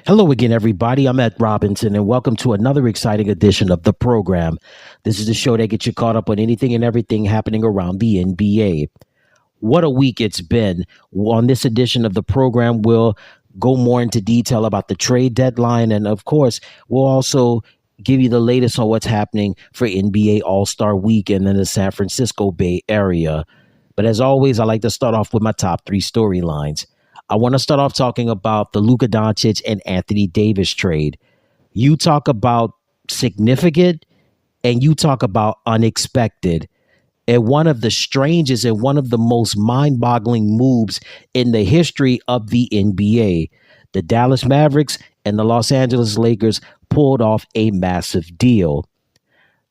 Hello again, everybody. I'm Ed Robinson, and welcome to another exciting edition of the program. This is the show that gets you caught up on anything and everything happening around the NBA. What a week it's been. On this edition of the program, we'll go more into detail about the trade deadline, and of course, we'll also give you the latest on what's happening for NBA All-Star Weekend in the San Francisco Bay Area. But as always, I like to start off with my top three storylines. I want to start off talking about the Luka Doncic and Anthony Davis trade. You talk about significant and you talk about unexpected. And one of the strangest and one of the most mind-boggling moves in the history of the NBA. The Dallas Mavericks and the Los Angeles Lakers pulled off a massive deal.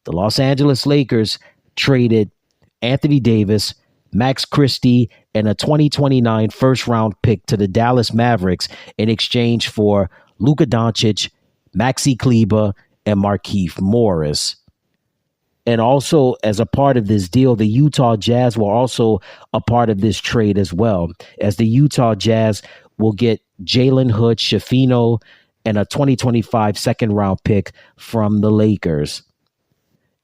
The Los Angeles Lakers traded Anthony Davis, Max Christie, and a 2029 first-round pick to the Dallas Mavericks in exchange for Luka Doncic, Maxi Kleber, and Markieff Morris. And also, as a part of this deal, the Utah Jazz were also a part of this trade as well, as the Utah Jazz will get Jalen Hood, Schifino, and a 2025 second-round pick from the Lakers.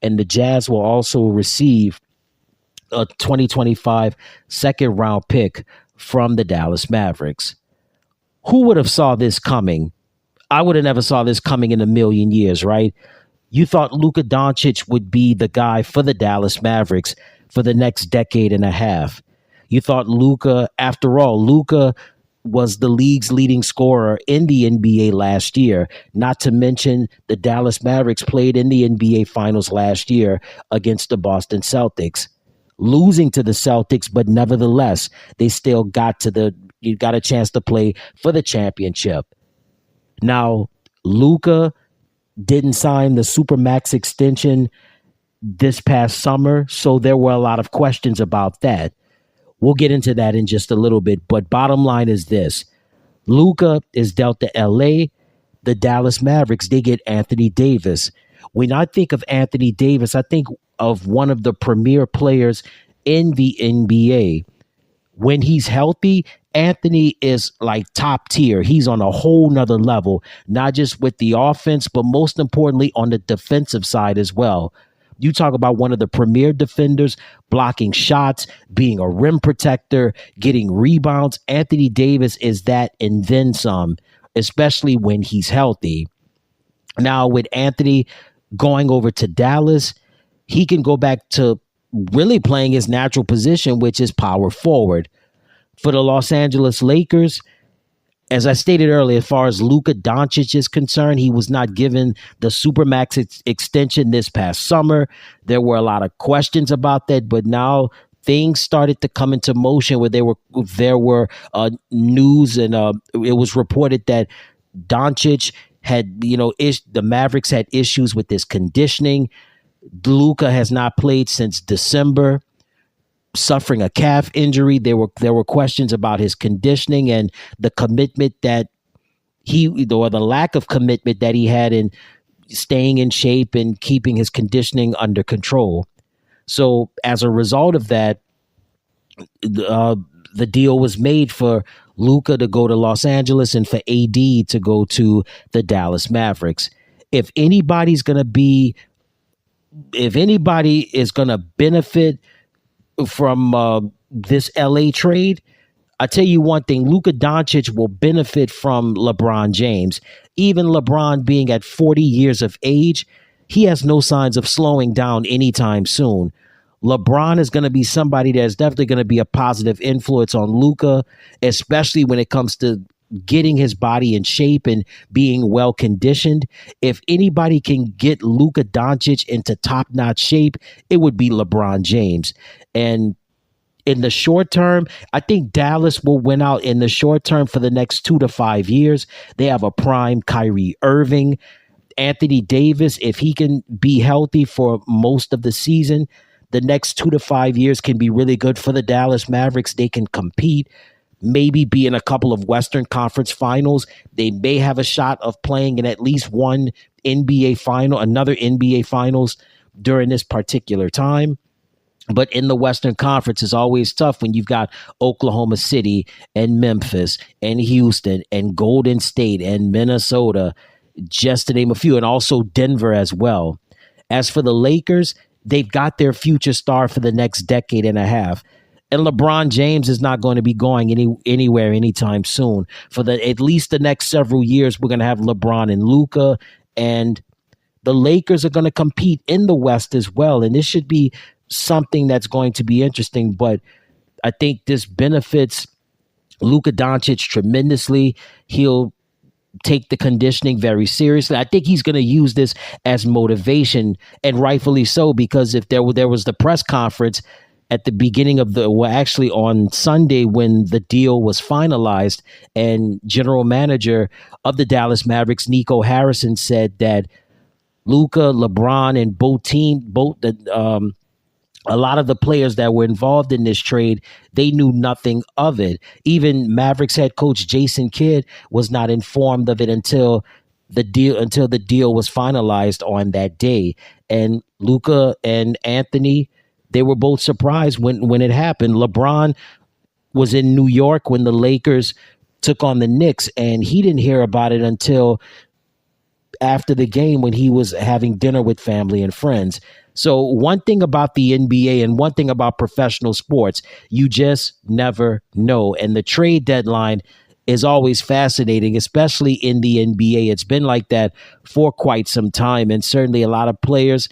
And the Jazz will also receive a 2025 second round pick from the Dallas Mavericks. Who would have saw this coming? I would have never saw this coming in a million years, right? You thought Luka Doncic would be the guy for the Dallas Mavericks for the next decade and a half. You thought Luka, after all, Luka was the league's leading scorer in the NBA last year, not to mention the Dallas Mavericks played in the NBA Finals last year against the Boston Celtics, losing to the Celtics, but nevertheless, they still got a chance to play for the championship. Now, Luka didn't sign the Supermax extension this past summer, so there were a lot of questions about that. We'll get into that in just a little bit, but bottom line is this. Luka is dealt to LA, the Dallas Mavericks, they get Anthony Davis. When I think of Anthony Davis, I think of one of the premier players in the NBA. When he's healthy, Anthony is like top tier. He's on a whole nother level, not just with the offense, but most importantly on the defensive side as well. You talk about one of the premier defenders, blocking shots, being a rim protector, getting rebounds. Anthony Davis is that and then some, especially when he's healthy. Now, with Anthony going over to Dallas, he can go back to really playing his natural position, which is power forward. For the Los Angeles Lakers, as I stated earlier, as far as Luka Doncic is concerned, he was not given the Supermax extension this past summer. There were a lot of questions about that, but now things started to come into motion where there were news and it was reported that Doncic had, the Mavericks had issues with his conditioning. Luka has not played since December, suffering a calf injury. There were questions about his conditioning and the commitment that or the lack of commitment that he had in staying in shape and keeping his conditioning under control. So as a result of that, the deal was made for Luka to go to Los Angeles and for AD to go to the Dallas Mavericks. If anybody is going to benefit from this LA trade, I tell you one thing, Luka Doncic will benefit from LeBron James. Even LeBron being at 40 years of age, he has no signs of slowing down anytime soon. LeBron is going to be somebody that's definitely going to be a positive influence on Luka, especially when it comes to getting his body in shape and being well conditioned. If anybody can get Luka Doncic into top-notch shape, it would be LeBron James. And in the short term, I think Dallas will win out in the short term for the next 2 to 5 years. They have a prime Kyrie Irving. Anthony Davis, if he can be healthy for most of the season, the next 2 to 5 years can be really good for the Dallas Mavericks. They can compete, maybe be in a couple of Western Conference finals. They may have a shot of playing in at least one NBA final, another NBA finals during this particular time. But in the Western Conference, it's always tough when you've got Oklahoma City and Memphis and Houston and Golden State and Minnesota, just to name a few, and also Denver as well. As for the Lakers, they've got their future star for the next decade and a half. And LeBron James is not going to be going anywhere anytime soon. For the at least the next several years, we're going to have LeBron and Luka, and the Lakers are going to compete in the West as well. And this should be something that's going to be interesting. But I think this benefits Luka Doncic tremendously. He'll take the conditioning very seriously. I think he's going to use this as motivation, and rightfully so, because if there was the press conference at the beginning of actually on Sunday when the deal was finalized, and general manager of the Dallas Mavericks, Nico Harrison, said that Luka, LeBron, and a lot of the players that were involved in this trade, they knew nothing of it. Even Mavericks head coach Jason Kidd was not informed of it until the deal was finalized on that day. And Luka and Anthony, they were both surprised when it happened. LeBron was in New York when the Lakers took on the Knicks, and he didn't hear about it until after the game when he was having dinner with family and friends. So one thing about the NBA and one thing about professional sports, you just never know. And the trade deadline is always fascinating, especially in the NBA. It's been like that for quite some time. And certainly a lot of players,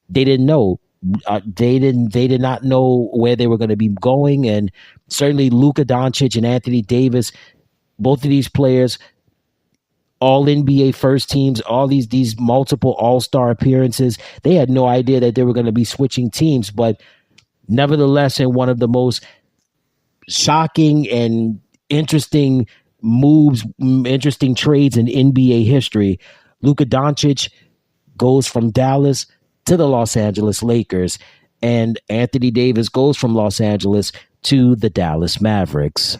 they didn't know. They did not know where they were going to be going. And certainly Luka Doncic and Anthony Davis, both of these players, all NBA first teams, all these multiple all-star appearances. They had no idea that they were going to be switching teams, but nevertheless, in one of the most shocking and interesting moves, interesting trades in NBA history, Luka Doncic goes from Dallas to the Los Angeles Lakers, and Anthony Davis goes from Los Angeles to the Dallas Mavericks.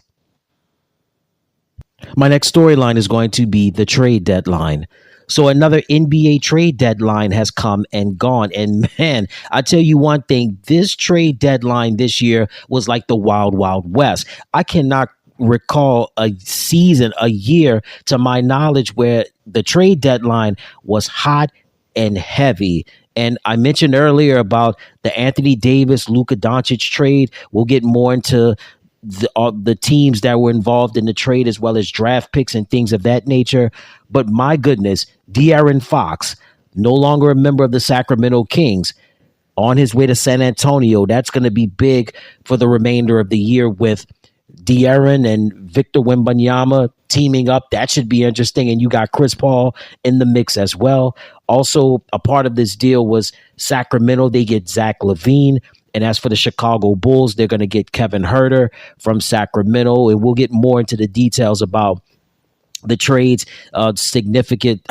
My next storyline is going to be the trade deadline. So another NBA trade deadline has come and gone. And man, I tell you one thing, this trade deadline this year was like the wild, wild west. I cannot recall a season, a year to my knowledge where the trade deadline was hot and heavy. And I mentioned earlier about the Anthony Davis, Luka Doncic trade. We'll get more into the teams that were involved in the trade, as well as draft picks and things of that nature. But my goodness, De'Aaron Fox, no longer a member of the Sacramento Kings, on his way to San Antonio. That's going to be big for the remainder of the year with De'Aaron and Victor Wembanyama teaming up. That should be interesting. And you got Chris Paul in the mix as well. Also, a part of this deal was Sacramento. They get Zach LaVine. And as for the Chicago Bulls, they're going to get Kevin Huerter from Sacramento. And we'll get more into the details about the trades, how significant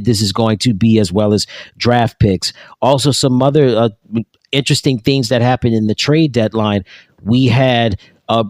this is going to be, as well as draft picks. Also, some other interesting things that happened in the trade deadline. We had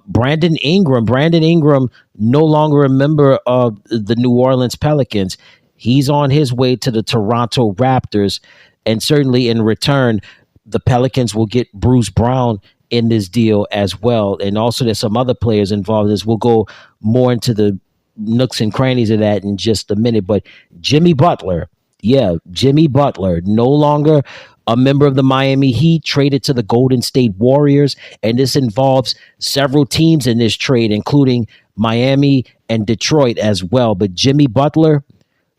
Brandon Ingram. Brandon Ingram, no longer a member of the New Orleans Pelicans. He's on his way to the Toronto Raptors. And certainly in return, the Pelicans will get Bruce Brown in this deal as well. And also there's some other players involved in this. We'll go more into the nooks and crannies of that in just a minute. But Jimmy Butler, no longer a member of the Miami Heat, traded to the Golden State Warriors. And this involves several teams in this trade, including Miami and Detroit as well. But Jimmy Butler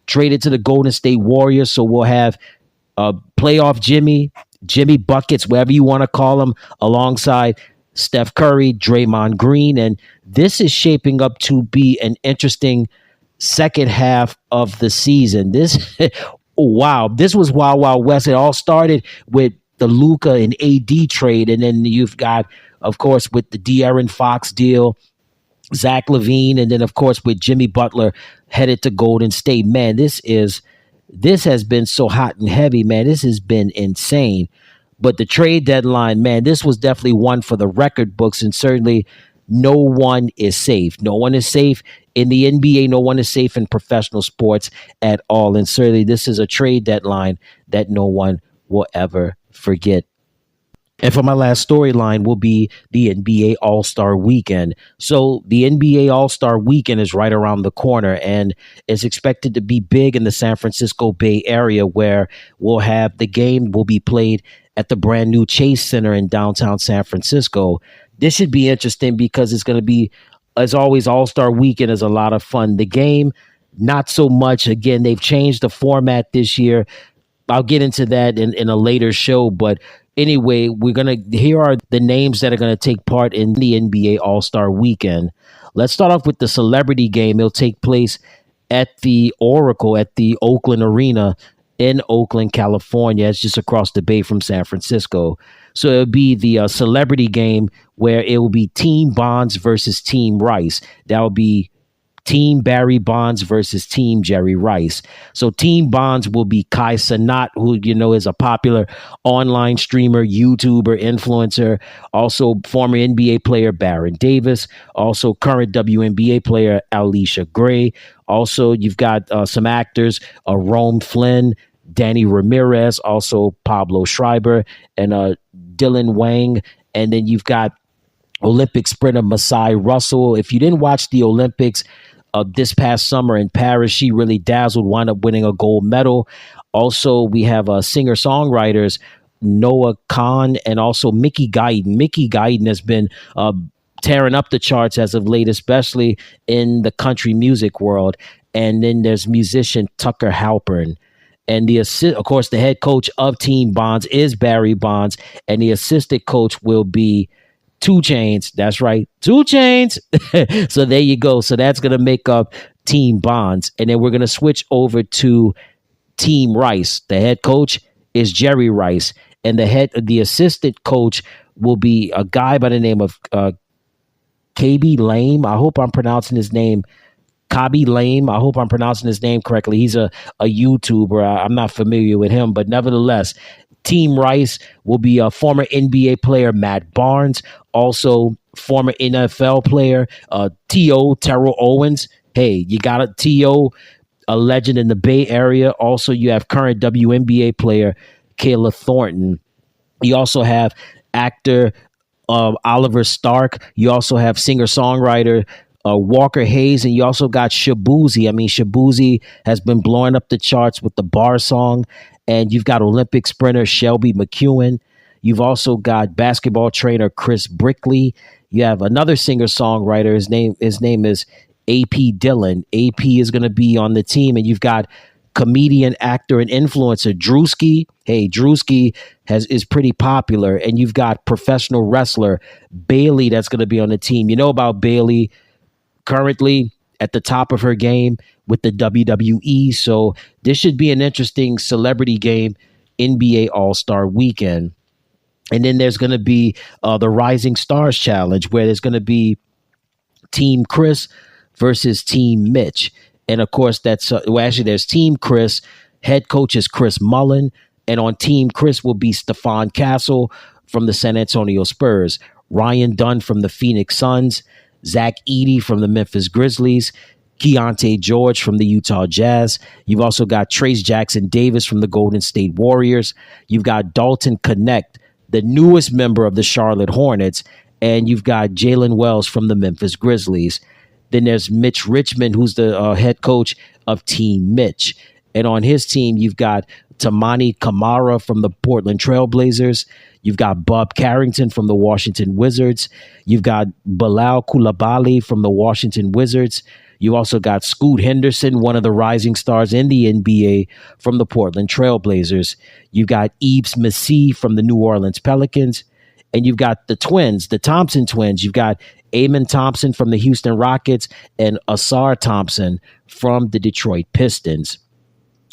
traded to the Golden State Warriors. So we'll have playoff Jimmy Buckets, whatever you want to call him, alongside Steph Curry, Draymond Green. And this is shaping up to be an interesting second half of the season. This, wow, this was Wild Wild West. It all started with the Luka and AD trade. And then you've got, of course, with the De'Aaron Fox deal, Zach LaVine, and then, of course, with Jimmy Butler headed to Golden State. Man, this has been so hot and heavy, man. This has been insane. But the trade deadline, man, this was definitely one for the record books. And certainly no one is safe. No one is safe in the NBA. No one is safe in professional sports at all. And certainly this is a trade deadline that no one will ever forget. And for my last storyline will be the NBA All-Star Weekend. So the NBA All-Star Weekend is right around the corner and is expected to be big in the San Francisco Bay Area, where we'll have the game will be played at the brand new Chase Center in downtown San Francisco. This should be interesting because it's going to be, as always, All-Star Weekend is a lot of fun. The game, not so much. Again, they've changed the format this year. I'll get into that in a later show. But anyway, here are the names that are gonna take part in the NBA All-Star Weekend. Let's start off with the celebrity game. It'll take place at the Oracle at the Oakland Arena in Oakland, California. It's just across the bay from San Francisco. So it'll be the celebrity game where it will be Team Bonds versus Team Rice. That will be Team Barry Bonds versus Team Jerry Rice. So Team Bonds will be Kai Cenat, who you know is a popular online streamer, YouTuber, influencer, also former NBA player Baron Davis, also current WNBA player Alicia Gray. Also, you've got some actors, Rome Flynn, Danny Ramirez, also Pablo Schreiber, and Dylan Wang. And then you've got Olympic sprinter Masai Russell. If you didn't watch the Olympics this past summer in Paris, she really dazzled, wound up winning a gold medal. Also, we have singer-songwriters Noah Khan and also Mickey Guyton. Mickey Guyton has been tearing up the charts as of late, especially in the country music world. And then there's musician Tucker Halpern. And of course, the head coach of Team Bonds is Barry Bonds, and the assistant coach will be 2 Chainz. That's right, 2 Chainz. So there you go. So that's going to make up Team Bonds. And then we're going to switch over to Team Rice. The head coach is Jerry Rice. And the assistant coach will be a guy by the name of KB Lame. I hope I'm pronouncing his name. Kabi Lame. I hope I'm pronouncing his name correctly. He's a YouTuber. I'm not familiar with him, but nevertheless, Team Rice will be a former NBA player, Matt Barnes, also former NFL player, T.O. Terrell Owens. Hey, you got a T.O., a legend in the Bay Area. Also, you have current WNBA player, Kayla Thornton. You also have actor Oliver Stark. You also have singer-songwriter Walker Hayes, and you also got Shabuzi. I mean, Shabuzi has been blowing up the charts with the Bar song. And you've got Olympic sprinter Shelby McEwen. You've also got basketball trainer Chris Brickley. You have another singer-songwriter. His name is AP Dillon. AP is going to be on the team. And you've got comedian, actor, and influencer Drewski. Hey, Drewski is pretty popular. And you've got professional wrestler Bailey that's going to be on the team. You know about Bailey currently at the top of her game with the WWE. So this should be an interesting celebrity game, NBA All-Star Weekend. And then there's going to be the Rising Stars Challenge, where there's going to be Team Chris versus Team Mitch. And of course, there's Team Chris. Head coach is Chris Mullin. And on Team Chris will be Stephon Castle from the San Antonio Spurs, Ryan Dunn from the Phoenix Suns, Zach Edey from the Memphis Grizzlies, Keontae George from the Utah Jazz. You've also got Trace Jackson Davis from the Golden State Warriors. You've got Dalton Connect, the newest member of the Charlotte Hornets. And you've got Jalen Wells from the Memphis Grizzlies. Then there's Mitch Richmond, who's the head coach of Team Mitch. And on his team, you've got Tamani Kamara from the Portland Trailblazers. You've got Bob Carrington from the Washington Wizards. You've got Bilal Coulibaly from the Washington Wizards. You also got Scoot Henderson, one of the rising stars in the NBA from the Portland Trailblazers. You've got Yves Messi from the New Orleans Pelicans. And you've got the twins, the Thompson twins. You've got Amen Thompson from the Houston Rockets and Asar Thompson from the Detroit Pistons.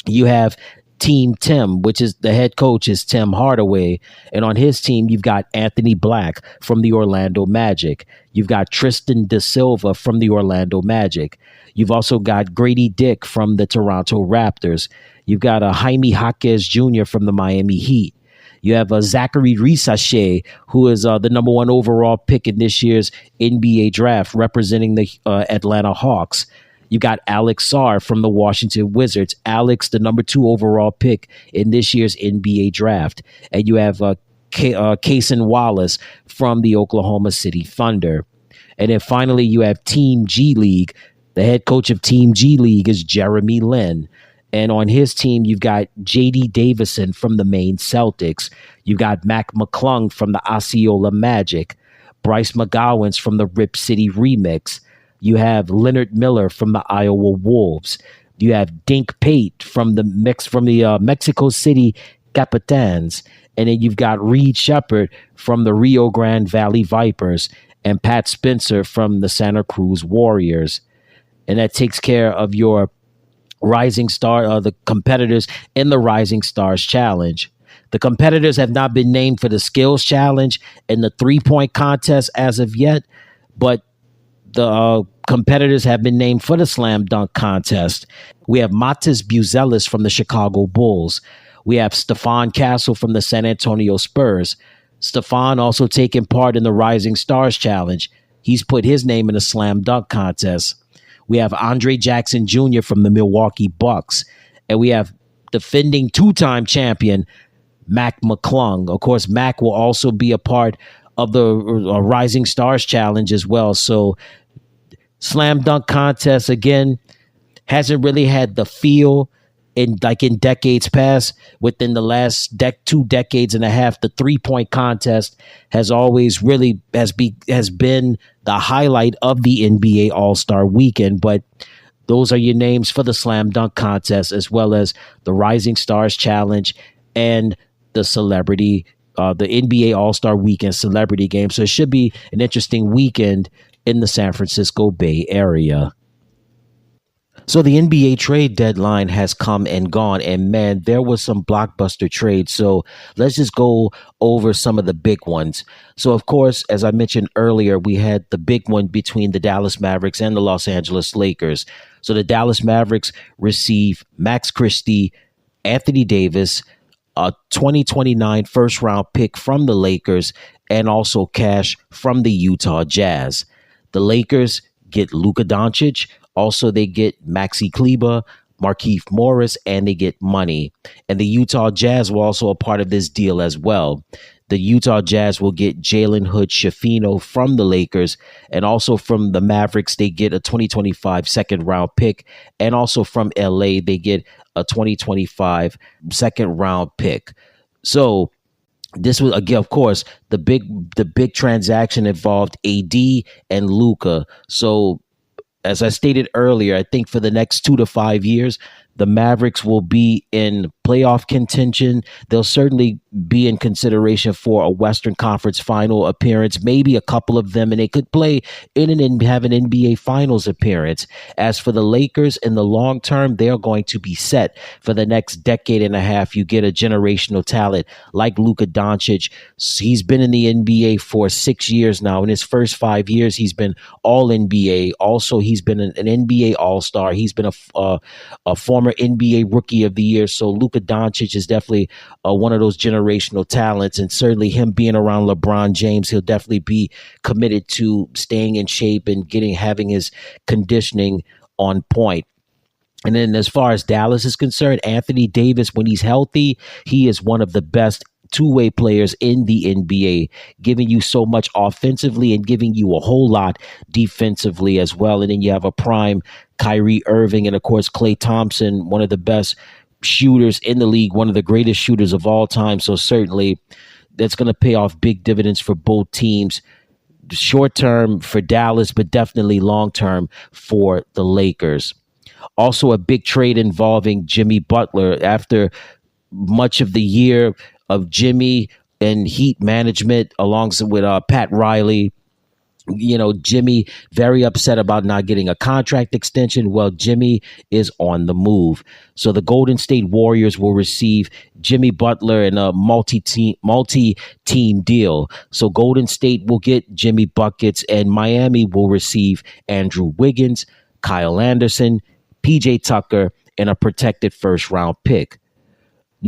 You have Team Tim, which is the head coach is Tim Hardaway. And on his team, you've got Anthony Black from the Orlando Magic. You've got Tristan Da Silva from the Orlando Magic. You've also got Grady Dick from the Toronto Raptors. You've got Jaime Jaquez Jr. from the Miami Heat. You have Zachary Risache, who is the number 1 overall pick in this year's NBA draft, representing the Atlanta Hawks. You got Alex Sarr from the Washington Wizards. Alex, the number 2 overall pick in this year's NBA draft. And you have Cason Wallace from the Oklahoma City Thunder. And then finally, you have Team G League. The head coach of Team G League is Jeremy Lin. And on his team, you've got J.D. Davison from the Maine Celtics. You've got Mac McClung from the Osceola Magic. Bryce McGowens from the Rip City Remix. You have Leonard Miller from the Iowa Wolves. You have Dink Pate from the Mexico City Capitans. And then you've got Reed Shepard from the Rio Grande Valley Vipers and Pat Spencer from the Santa Cruz Warriors. And that takes care of your Rising Star, the competitors in the Rising Stars Challenge. The competitors have not been named for the Skills Challenge and the 3-point contest as of yet, but the competitors have been named for the Slam Dunk Contest. We have Matas Buzelis from the Chicago Bulls. We have Stephon Castle from the San Antonio Spurs. Stephon also taking part in the Rising Stars Challenge. He's put his name in the Slam Dunk Contest. We have Andre Jackson Jr. from the Milwaukee Bucks. And we have defending 2-time champion Mac McClung. Of course, Mac will also be a part of the Rising Stars Challenge as well. So Slam Dunk Contest, again, hasn't really had the feel in decades past. Within the last 2 decades and a half, the 3-point contest has always really has been the highlight of the NBA All-Star Weekend. But those are your names for the Slam Dunk Contest, as well as the Rising Stars Challenge and the the NBA All-Star Weekend Celebrity Game. So it should be an interesting weekend in the San Francisco Bay Area. So the NBA trade deadline has come and gone, and man, there was some blockbuster trades. So let's just go over some of the big ones. So of course, as I mentioned earlier, we had the big one between the Dallas Mavericks and the Los Angeles Lakers. So the Dallas Mavericks receive Max Christie, Anthony Davis, a 2029 first round pick from the Lakers, and also cash from the Utah Jazz. The Lakers get Luka Doncic. Also, they get Maxi Kleber, Markieff Morris, and they get money. And the Utah Jazz were also a part of this deal as well. The Utah Jazz will get Jalen Hood-Schifino from the Lakers, and also from the Mavericks, they get a 2025 second-round pick, and also from LA, they get a 2025 second-round pick. So this was, again, of course, the big transaction involved AD and Luka. So as I stated earlier, I think for the next 2 to 5 years, the Mavericks will be in playoff contention. They'll certainly be in consideration for a Western Conference final appearance, maybe a couple of them, and they could play in and have an NBA Finals appearance. As for the Lakers, in the long term, they're going to be set for the next decade and a half. You get a generational talent like Luka Doncic. He's been in the NBA for 6 years now. In his first 5 years, he's been all NBA. Also, he's been an NBA All-Star. He's been a former NBA Rookie of the Year. So Luka Doncic is definitely one of those generational talents, and certainly him being around LeBron James, he'll definitely be committed to staying in shape and having his conditioning on point. And then as far as Dallas is concerned, Anthony Davis, when he's healthy, he is one of the best two-way players in the NBA, giving you so much offensively and giving you a whole lot defensively as well. And then you have a prime Kyrie Irving and, of course, Klay Thompson, one of the best shooters in the league, one of the greatest shooters of all time. So certainly that's going to pay off big dividends for both teams. Short term for Dallas, but definitely long term for the Lakers. Also a big trade involving Jimmy Butler. After much of the year of Jimmy and Heat management alongside with Pat Riley, Jimmy very upset about not getting a contract extension. Well, Jimmy is on the move. So the Golden State Warriors will receive Jimmy Butler in a multi-team deal. So Golden State will get Jimmy buckets, and Miami will receive Andrew Wiggins, Kyle Anderson, PJ Tucker, and a protected first round pick.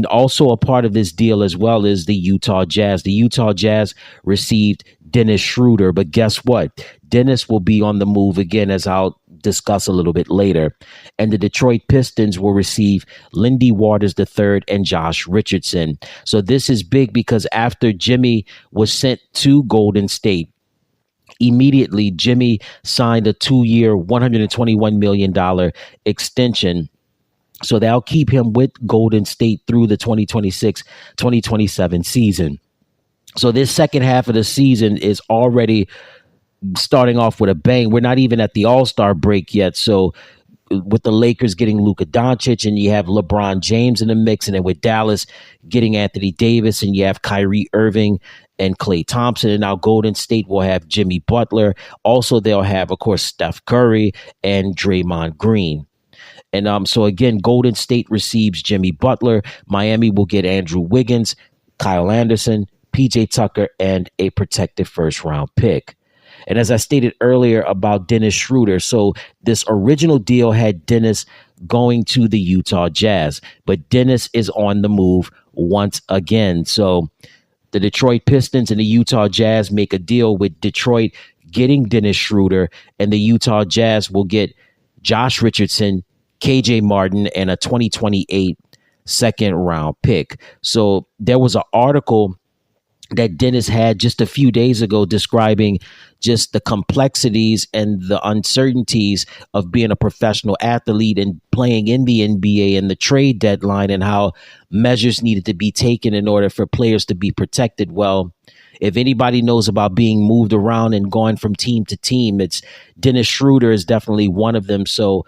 Also a part of this deal as well is the Utah Jazz. The Utah Jazz received Dennis Schroeder, but guess what? Dennis will be on the move again, as I'll discuss a little bit later. And the Detroit Pistons will receive Lindy Waters III and Josh Richardson. So this is big because after Jimmy was sent to Golden State, immediately Jimmy signed a 2-year, $121 million extension. So they'll keep him with Golden State through the 2026-2027 season. So this second half of the season is already starting off with a bang. We're not even at the All-Star break yet. So with the Lakers getting Luka Doncic and you have LeBron James in the mix, and then with Dallas getting Anthony Davis, and you have Kyrie Irving and Klay Thompson, and now Golden State will have Jimmy Butler. Also, they'll have, of course, Steph Curry and Draymond Green. And so again, Golden State receives Jimmy Butler. Miami will get Andrew Wiggins, Kyle Anderson, PJ Tucker, and a protected first round pick. And as I stated earlier about Dennis Schroeder, so this original deal had Dennis going to the Utah Jazz, but Dennis is on the move once again. So the Detroit Pistons and the Utah Jazz make a deal with Detroit getting Dennis Schroeder, and the Utah Jazz will get Josh Richardson, KJ Martin, and a 2028 second round pick. So there was an article that Dennis had just a few days ago describing just the complexities and the uncertainties of being a professional athlete and playing in the NBA and the trade deadline, and how measures needed to be taken in order for players to be protected. Well, if anybody knows about being moved around and going from team to team, it's Dennis Schroeder is definitely one of them. So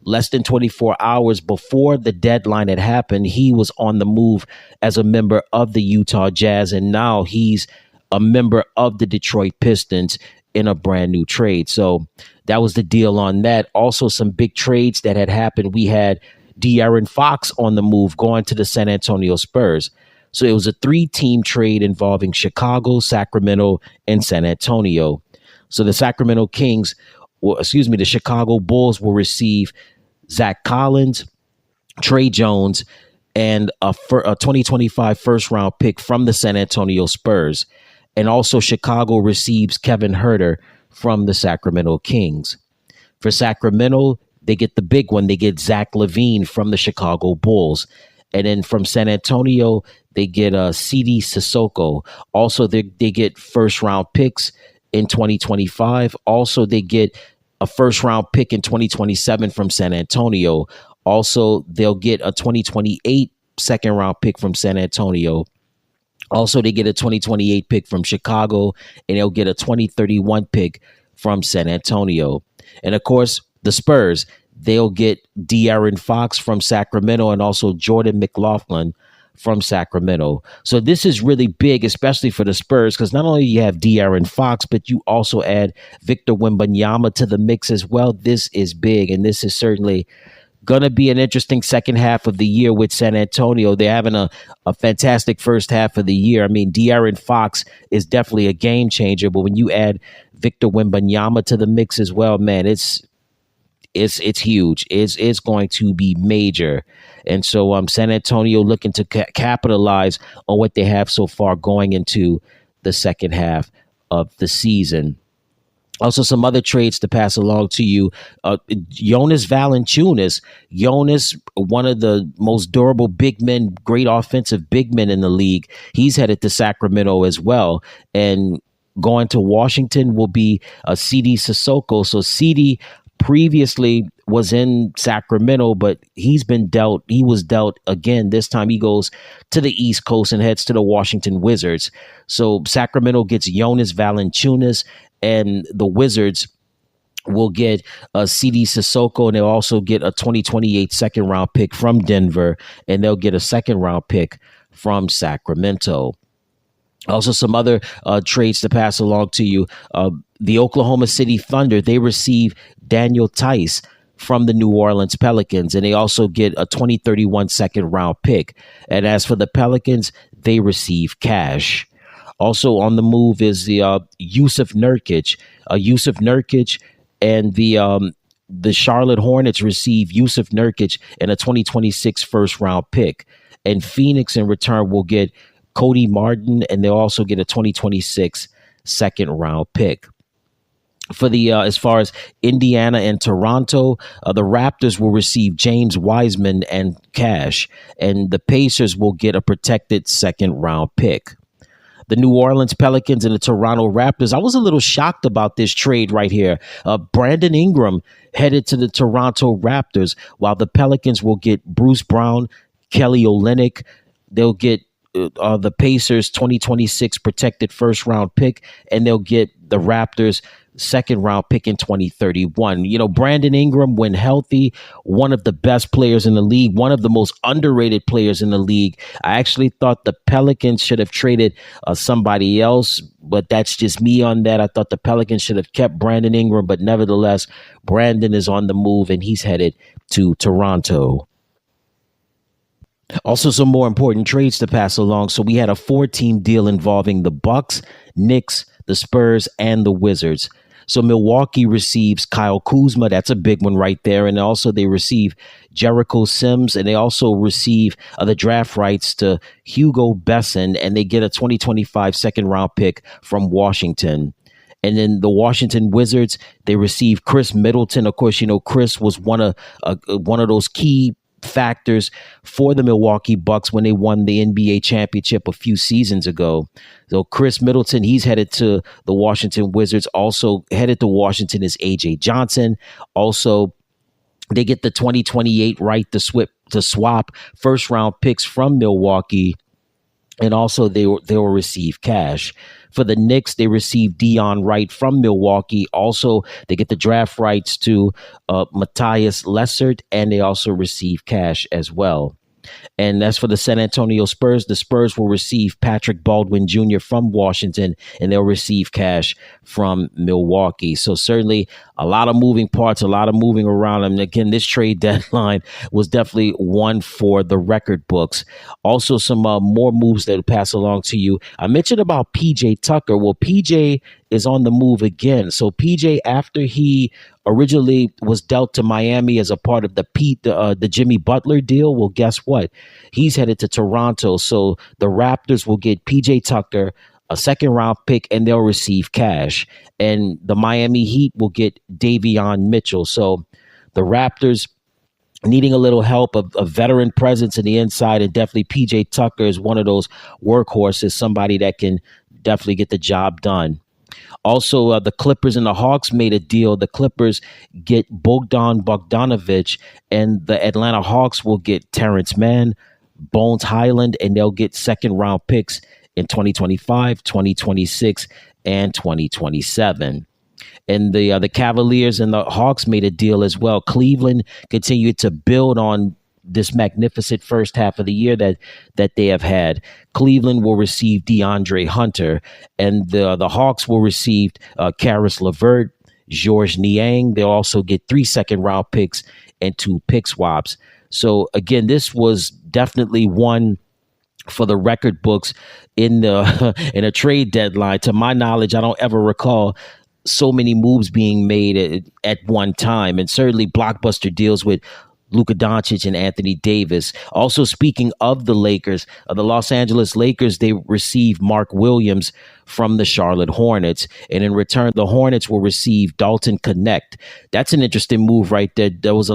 less than 24 hours before the deadline had happened, he was on the move as a member of the Utah Jazz, and now he's a member of the Detroit Pistons in a brand new trade. So that was the deal on that. Also, some big trades that had happened. We had De'Aaron Fox on the move going to the San Antonio Spurs. So it was a 3-team trade involving Chicago, Sacramento, and San Antonio. So the the Chicago Bulls will receive Zach Collins, Trey Jones, and a 2025 first round pick from the San Antonio Spurs. And also Chicago receives Kevin Huerter from the Sacramento Kings. For Sacramento, they get the big one. They get Zach LaVine from the Chicago Bulls. And then from San Antonio, they get CD Sissoko. Also, they get first round picks in 2025. Also, they get a first round pick in 2027 from San Antonio. Also, they'll get a 2028 second round pick from San Antonio. Also, they get a 2028 pick from Chicago, and they'll get a 2031 pick from San Antonio. And of course, the Spurs, they'll get De'Aaron Fox from Sacramento, and also Jordan McLaughlin from Sacramento. So this is really big, especially for the Spurs, because not only you have De'Aaron Fox, but you also add Victor Wembanyama to the mix as well. This is big, and this is certainly going to be an interesting second half of the year with San Antonio. They're having a fantastic first half of the year. I mean, De'Aaron Fox is definitely a game changer, but when you add Victor Wembanyama to the mix as well, man, it's huge. It's going to be major. And so San Antonio looking to capitalize on what they have so far going into the second half of the season. Also, some other trades to pass along to you. Jonas Valanciunas. Jonas, one of the most durable big men, great offensive big men in the league. He's headed to Sacramento as well. And going to Washington will be CD Sissoko. So CD previously was in Sacramento, but he was dealt again. This time he goes to the East Coast and heads to the Washington Wizards. So Sacramento gets Jonas Valanciunas, and the Wizards will get CD Sissoko, and they'll also get a 2028 second round pick from Denver, and they'll get a second round pick from Sacramento. Also, some other trades to pass along to you. The Oklahoma City Thunder, they receive Daniel Tice from the New Orleans Pelicans, and they also get a 2031 second round pick. And as for the Pelicans, they receive cash. Also on the move is the Yusuf Nurkic. Yusuf Nurkic and the Charlotte Hornets receive Yusuf Nurkic and a 2026 first round pick. And Phoenix in return will get Cody Martin, and they'll also get a 2026 second round pick. For the as far as Indiana and Toronto, the Raptors will receive James Wiseman and cash, and the Pacers will get a protected second round pick. The New Orleans Pelicans and the Toronto Raptors. I was a little shocked about this trade right here. Brandon Ingram headed to the Toronto Raptors, while the Pelicans will get Bruce Brown, Kelly Olynyk. They'll get the Pacers 2026 protected first round pick, and they'll get the Raptors second round pick in 2031. You know, Brandon Ingram, when healthy, one of the best players in the league, one of the most underrated players in the league. I actually thought the Pelicans should have traded somebody else, but that's just me on that. I thought the Pelicans should have kept Brandon Ingram, but nevertheless, Brandon is on the move and he's headed to Toronto. Also, some more important trades to pass along. So we had a 4-team deal involving the Bucks, Knicks, the Spurs, and the Wizards. So Milwaukee receives Kyle Kuzma. That's a big one right there. And also they receive Jericho Sims, and they also receive the draft rights to Hugo Besson, and they get a 2025 second round pick from Washington. And then the Washington Wizards, they receive Chris Middleton. Of course, you know, Chris was one of those key factors for the Milwaukee Bucks when they won the NBA championship a few seasons ago. So Chris Middleton, he's headed to the Washington Wizards. Also headed to Washington is AJ Johnson. Also, they get the 2028 right to swap first round picks from Milwaukee. And also they will receive cash. For the Knicks, they receive Dion Wright from Milwaukee. Also, they get the draft rights to Matthias Lessert, and they also receive cash as well. And as for the San Antonio Spurs, the Spurs will receive Patrick Baldwin Jr. from Washington, and they'll receive cash from Milwaukee. So certainly a lot of moving parts, a lot of moving around. And again, this trade deadline was definitely one for the record books. Also, some more moves that will pass along to you. I mentioned about PJ Tucker. Well, PJ is on the move again. So PJ, after he originally was dealt to Miami as a part of the Jimmy Butler deal, well, guess what? He's headed to Toronto. So the Raptors will get PJ Tucker, a second round pick, and they'll receive cash. And the Miami Heat will get Davion Mitchell. So the Raptors needing a little help of a veteran presence in the inside, and definitely PJ Tucker is one of those workhorses, somebody that can definitely get the job done. Also, the Clippers and the Hawks made a deal. The Clippers get Bogdan Bogdanovic, and the Atlanta Hawks will get Terrence Mann, Bones Highland, and they'll get second round picks in 2025, 2026, and 2027. And the Cavaliers and the Hawks made a deal as well. Cleveland continued to build on this magnificent first half of the year that they have had. Cleveland will receive DeAndre Hunter, and the Hawks will receive Karis LeVert, Georges Niang. They'll also get 3 second round picks and 2 pick swaps. So again, this was definitely one for the record books in a trade deadline. To my knowledge, I don't ever recall so many moves being made at one time, and certainly blockbuster deals with Luka Doncic and Anthony Davis. Also, speaking of the Lakers, the Los Angeles Lakers, they received Mark Williams from the Charlotte Hornets. And in return, the Hornets will receive Dalton Connect. That's an interesting move right there. There was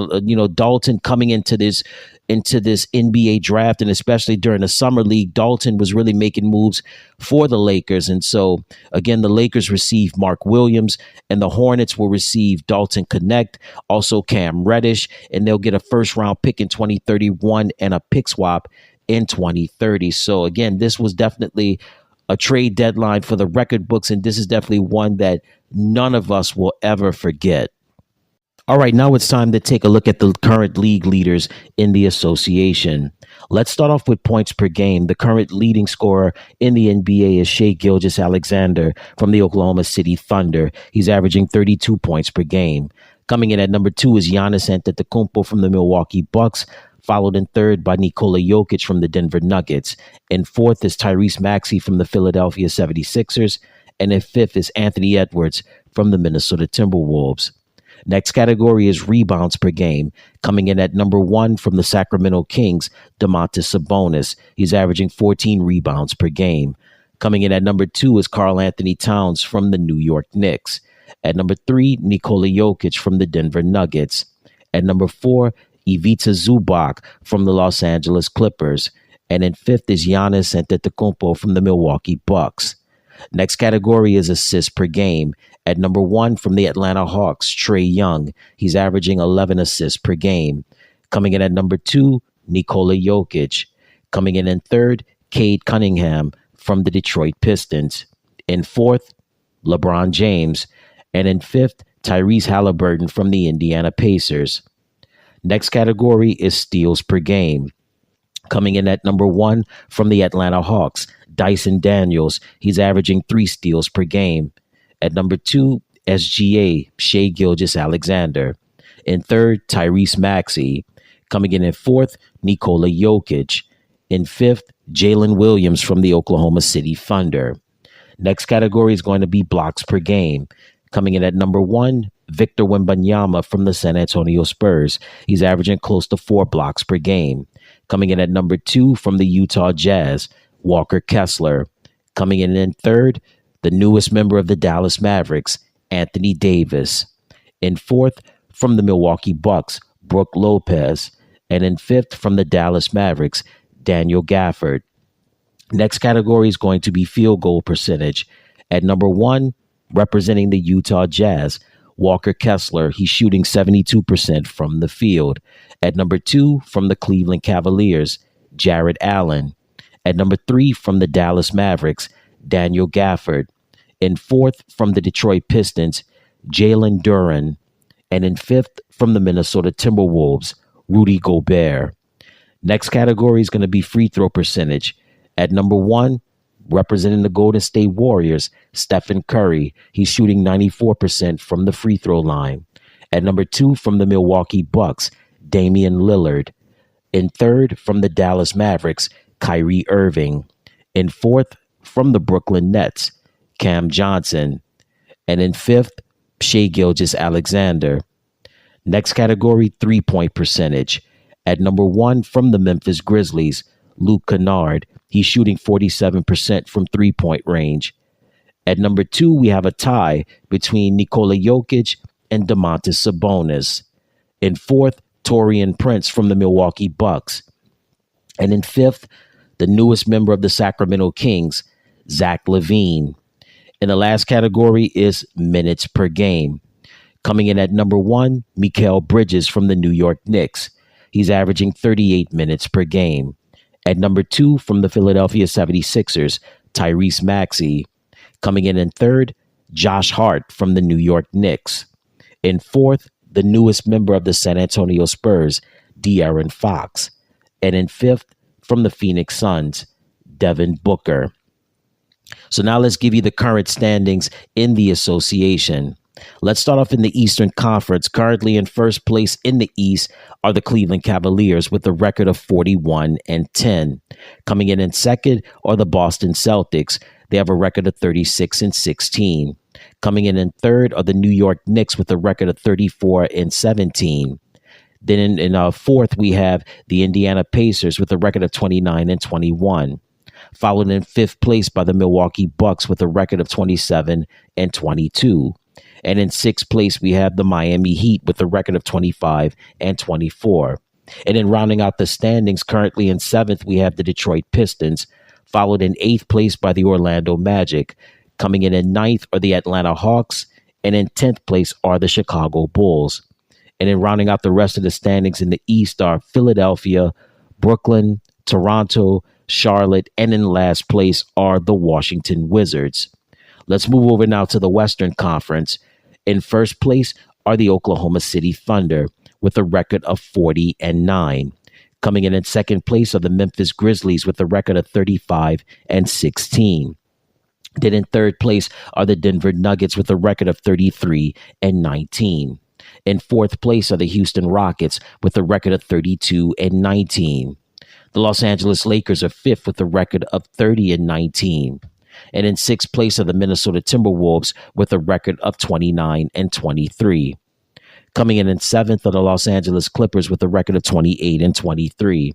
Dalton coming into this NBA draft, and especially during the summer league, Dalton was really making moves for the Lakers. And so again, the Lakers receive Mark Williams, and the Hornets will receive Dalton Connect, also Cam Reddish, and they'll get a first round pick in 2031 and a pick swap in 2030. So again, this was definitely a trade deadline for the record books, and this is definitely one that none of us will ever forget. All right, now it's time to take a look at the current league leaders in the association. Let's start off with points per game. The current leading scorer in the NBA is Shai Gilgeous-Alexander from the Oklahoma City Thunder. He's averaging 32 points per game. Coming in at number 2 is Giannis Antetokounmpo from the Milwaukee Bucks, followed in third by Nikola Jokic from the Denver Nuggets. In fourth is Tyrese Maxey from the Philadelphia 76ers. And in fifth is Anthony Edwards from the Minnesota Timberwolves. Next category is rebounds per game. Coming in at number 1 from the Sacramento Kings, Domantas Sabonis. He's averaging 14 rebounds per game. Coming in at number 2 is Karl Anthony Towns from the New York Knicks. At number 3, Nikola Jokic from the Denver Nuggets. At number 4, Ivica Zubac from the Los Angeles Clippers. And in fifth is Giannis Antetokounmpo from the Milwaukee Bucks. Next category is assists per game. At number 1 from the Atlanta Hawks, Trae Young. He's averaging 11 assists per game. Coming in at number 2, Nikola Jokic. Coming in third, Cade Cunningham from the Detroit Pistons. In fourth, LeBron James. And in fifth, Tyrese Halliburton from the Indiana Pacers. Next category is steals per game. Coming in at number 1 from the Atlanta Hawks, Dyson Daniels. He's averaging 3 steals per game. At number 2, SGA, Shai Gilgeous-Alexander. In third, Tyrese Maxey. Coming in fourth, Nikola Jokic. In fifth, Jalen Williams from the Oklahoma City Thunder. Next category is going to be blocks per game. Coming in at number 1, Victor Wembanyama from the San Antonio Spurs. He's averaging close to 4 blocks per game. Coming in at number 2 from the Utah Jazz, Walker Kessler. Coming in third, the newest member of the Dallas Mavericks, Anthony Davis. In fourth, from the Milwaukee Bucks, Brook Lopez. And in fifth, from the Dallas Mavericks, Daniel Gafford. Next category is going to be field goal percentage. At number 1, representing the Utah Jazz, Walker Kessler. He's shooting 72% from the field. At number 2, from the Cleveland Cavaliers, Jarrett Allen. At number 3, from the Dallas Mavericks, Daniel Gafford. In fourth, from the Detroit Pistons, Jalen Duren. And in fifth, from the Minnesota Timberwolves, Rudy Gobert. Next category is going to be free throw percentage. At number 1, representing the Golden State Warriors, Stephen Curry. He's shooting 94% from the free throw line. At number 2, from the Milwaukee Bucks, Damian Lillard. In third, from the Dallas Mavericks, Kyrie Irving. In fourth, from the Brooklyn Nets, Cam Johnson. And in fifth, Shai Gilgeous-Alexander. Next category, three-point percentage. At number 1, from the Memphis Grizzlies, Luke Kennard. He's shooting 47% from three-point range. At number 2, we have a tie between Nikola Jokic and Domantas Sabonis. In fourth, Taurean Prince from the Milwaukee Bucks. And in fifth, the newest member of the Sacramento Kings, Zach LaVine. And the last category is minutes per game. Coming in at number 1, Mikal Bridges from the New York Knicks. He's averaging 38 minutes per game. At number 2, from the Philadelphia 76ers, Tyrese Maxey. Coming in third, Josh Hart from the New York Knicks. In fourth, the newest member of the San Antonio Spurs, De'Aaron Fox. And in fifth, from the Phoenix Suns, Devin Booker. So now let's give you the current standings in the association. Let's start off in the Eastern Conference. Currently in first place in the East are the Cleveland Cavaliers with a record of 41-10. Coming in second are the Boston Celtics. They have a record of 36-16. Coming in third are the New York Knicks with a record of 34-17. Then in fourth, we have the Indiana Pacers with a record of 29-21. Followed in fifth place by the Milwaukee Bucks with a record of 27-22. And in sixth place, we have the Miami Heat with a record of 25-24. And then rounding out the standings, currently in seventh, we have the Detroit Pistons, followed in eighth place by the Orlando Magic. Coming in ninth are the Atlanta Hawks, and in 10th place are the Chicago Bulls. And then rounding out the rest of the standings in the East are Philadelphia, Brooklyn, Toronto, Charlotte, and in last place are the Washington Wizards. Let's move over now to the Western Conference. In first place are the Oklahoma City Thunder with a record of 40-9. Coming in second place are the Memphis Grizzlies with a record of 35-16. Then in third place are the Denver Nuggets with a record of 33-19. In fourth place are the Houston Rockets with a record of 32-19. The Los Angeles Lakers are fifth with a record of 30-19. And in sixth place are the Minnesota Timberwolves with a record of 29-23. Coming in seventh are the Los Angeles Clippers with a record of 28-23.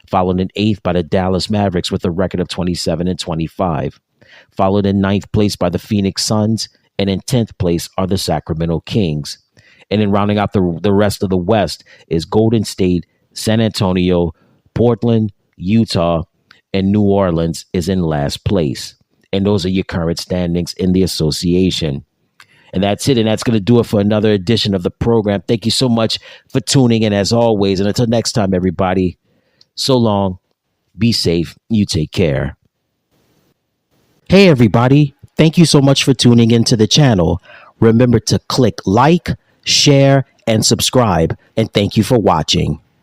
Followed in eighth by the Dallas Mavericks with a record of 27-25. Followed in ninth place by the Phoenix Suns. and in 10th place are the Sacramento Kings. And then rounding out the rest of the West is Golden State, San Antonio, Portland, Utah, and New Orleans is in last place. And those are your current standings in the association. And that's it. And that's going to do it for another edition of the program. Thank you so much for tuning in as always. And until next time, everybody, so long, be safe, you take care. Hey, everybody. Thank you so much for tuning into the channel. Remember to click like, share, and subscribe. And thank you for watching.